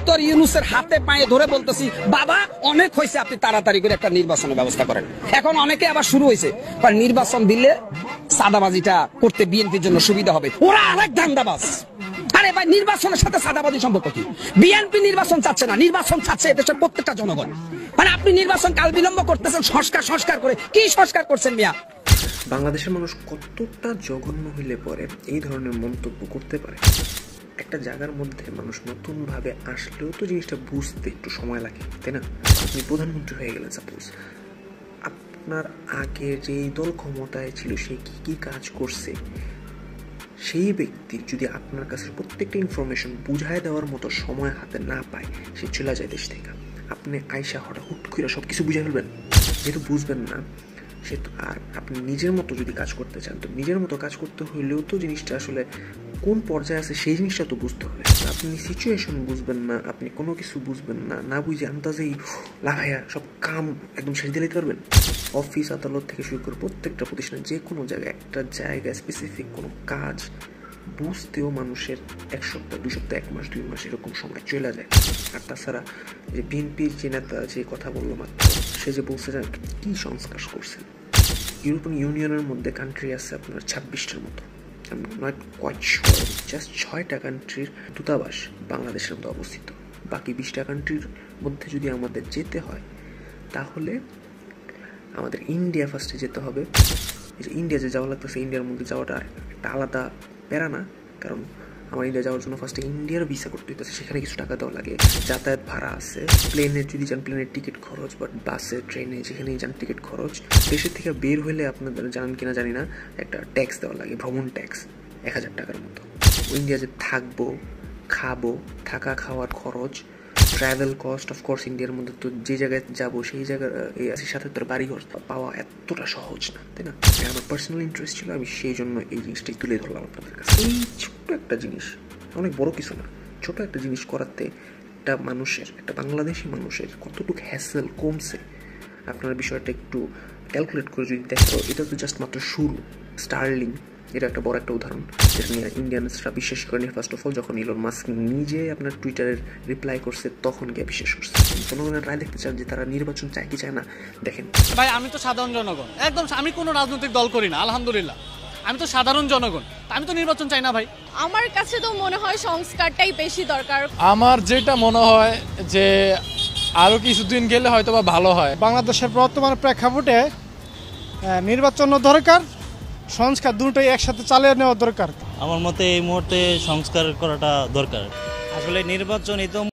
Doctor ইউনূসের হাতে পায়ে ধরে বলতেছি, বাবা অনেক হয়েছে, আপনি তাড়াতাড়ি করে একটা নির্বাচনের ব্যবস্থা করেন। এখন অনেকে আবার শুরু হয়েছে, নির্বাচন দিলে সাদাবাজিটা করতে বিএনপির জন্য সুবিধা হবে। ওরা আরেক ধান্দাবাজ। আরে ভাই, নির্বাচনের সাথে সাদাবাজি সম্পর্ক কি? বিএনপি নির্বাচন চাচ্ছে না, নির্বাচন চাচ্ছে দেশের প্রত্যেকটা জনগণ। আপনি নির্বাচন কাল বিলম্ব করতেছেন সংস্কার করে। কি সংস্কার করছেন মিয়া? বাংলাদেশের মানুষ কতটা জঘন্য হইলে পরে এই ধরনের মন্তব্য করতে পারে? একটা জায়গার মধ্যে মানুষ নতুন ভাবে আসলেও তো জিনিসটা বুঝতে একটু সময় লাগে, তাই না? আপনি প্রধানমন্ত্রী হয়ে গেলেন, সাপোজ আপনার আগে যেই দল ক্ষমতায় ছিল সে কি কি কাজ করছে, সেই ব্যক্তি যদি আপনার কাছে প্রত্যেকটা ইনফরমেশন বুঝায় দেওয়ার মতো সময় হাতে না পায়, সে চলে যায় দেশ থেকে। আপনি আয়সা হঠাৎ হুট করে সব কিছু বুঝে ফেলবেন, যেহেতু বুঝবেন না সে। আর আপনি নিজের মতো যদি কাজ করতে চান, তো নিজের মতো কাজ করতে হইলেও তো জিনিসটা আসলে কোন পর্যায়ে আছে সেই জিনিসটা তো বুঝতে হবে। আপনি সিচুয়েশন বুঝবেন না, আপনি কোনো কিছু বুঝবেন না, না বুঝে আন্দাজেই লাগাইয়া সব কাম একদম শেষ দিতে পারবেন। অফিস আদালত থেকে শুরু করে প্রত্যেকটা প্রতিষ্ঠানে যে কোনো জায়গায় একটা জায়গায় স্পেসিফিক কোনো কাজ বুঝতেও মানুষের 1 সপ্তাহ 2 সপ্তাহ 1 মাস 2 মাস এরকম সময় চলে যায়। আর তাছাড়া যে বিএনপির যে নেতা যে কথা বললো মাত্র, সে যে বলছে যে কি সংস্কার করছেন। ইউরোপিয়ান ইউনিয়নের মধ্যে কান্ট্রি আছে আপনার 26টার মতো, নট কোয়াইট শিওর, জাস্ট 6টা কান্ট্রির দূতাবাস বাংলাদেশের মধ্যে অবস্থিত। বাকি 20টা কান্ট্রির মধ্যে যদি আমাদের যেতে হয়, তাহলে আমাদের ইন্ডিয়া ফার্স্টে যেতে হবে। ইন্ডিয়া যে যাওয়া লাগতেছে, ইন্ডিয়ার মধ্যে যাওয়াটা একটা আলাদা প্যারা না, কারণ আমার ইন্ডিয়া যাওয়ার জন্য ফার্স্টে ইন্ডিয়ার ভিসা করতে হইতেছে, সেখানে কিছু টাকা দেওয়া লাগে, যাতায়াত ভাড়া আছে, প্লেনের যদি যান প্লেনের টিকিট খরচ, বাট বাসে ট্রেনে যেখানেই যান টিকিট খরচ। দেশের থেকে বের হলে আপনাদের জানেন কিনা জানি না, একটা ট্যাক্স দেওয়া লাগে, ভ্রমণ ট্যাক্স 1000 টাকার মতো। ইন্ডিয়া যে থাকবো, খাবো, থাকা খাওয়ার খরচ, ট্রাভেল কস্ট, অফকোর্স ইন্ডিয়ার মধ্যে তো যে জায়গায় যাবো সেই জায়গার সাথে তোর বাড়ি ঘর পাওয়া এতটা সহজ না, তাই না? আমার পার্সোনাল ইন্টারেস্ট ছিল, আমি সেই জন্য এই জিনিসটাই তুলে ধরলাম আপনাদের কাছে। এই ছোট্ট একটা জিনিস, অনেক বড় কিছু না, ছোট একটা জিনিস করাতে একটা মানুষের, একটা বাংলাদেশি মানুষের কতটুকু হ্যাসেল কমছে আপনার বিষয়টা একটু ক্যালকুলেট করে যদি দেখো। এটা তো জাস্ট মাত্র শুরু। স্টারলিং এটা একটা বড় একটা উদাহরণ, যেটা নিয়ে ইন্ডিয়ানসরা বিশ্বাস করেনি। ফার্স্ট অফ অল যখন ইলন মাস্ক নিজে আপনার টুইটারের রিপ্লাই করছে, তখন গিয়ে বিশ্বাস করছে। জনগণের রায় দেখতে চান যে তারা নির্বাচন চায় কি চায় না। দেখেন ভাই, আমি তো সাধারণ জনগণ, একদম। আমি কোনো রাজনৈতিক দল করি না, আলহামদুলিল্লাহ। আমি তো সাধারণ জনগণ, আমি তো নির্বাচন চাই না ভাই। আমার কাছে তো মনে হয় সংস্কারটাই বেশি দরকার। আমার যেটা মনে হয় যে আরো কিছুদিন গেলে হয়তো বা ভালো হয়। বাংলাদেশের বর্তমান প্রেক্ষাপটে নির্বাচন দরকার, সংস্কার দুটোই একসাথে চালিয়ে নেওয়া দরকার। আমার মতে এই মুহূর্তে সংস্কার করাটা দরকার। আসলে নির্বাচনই তো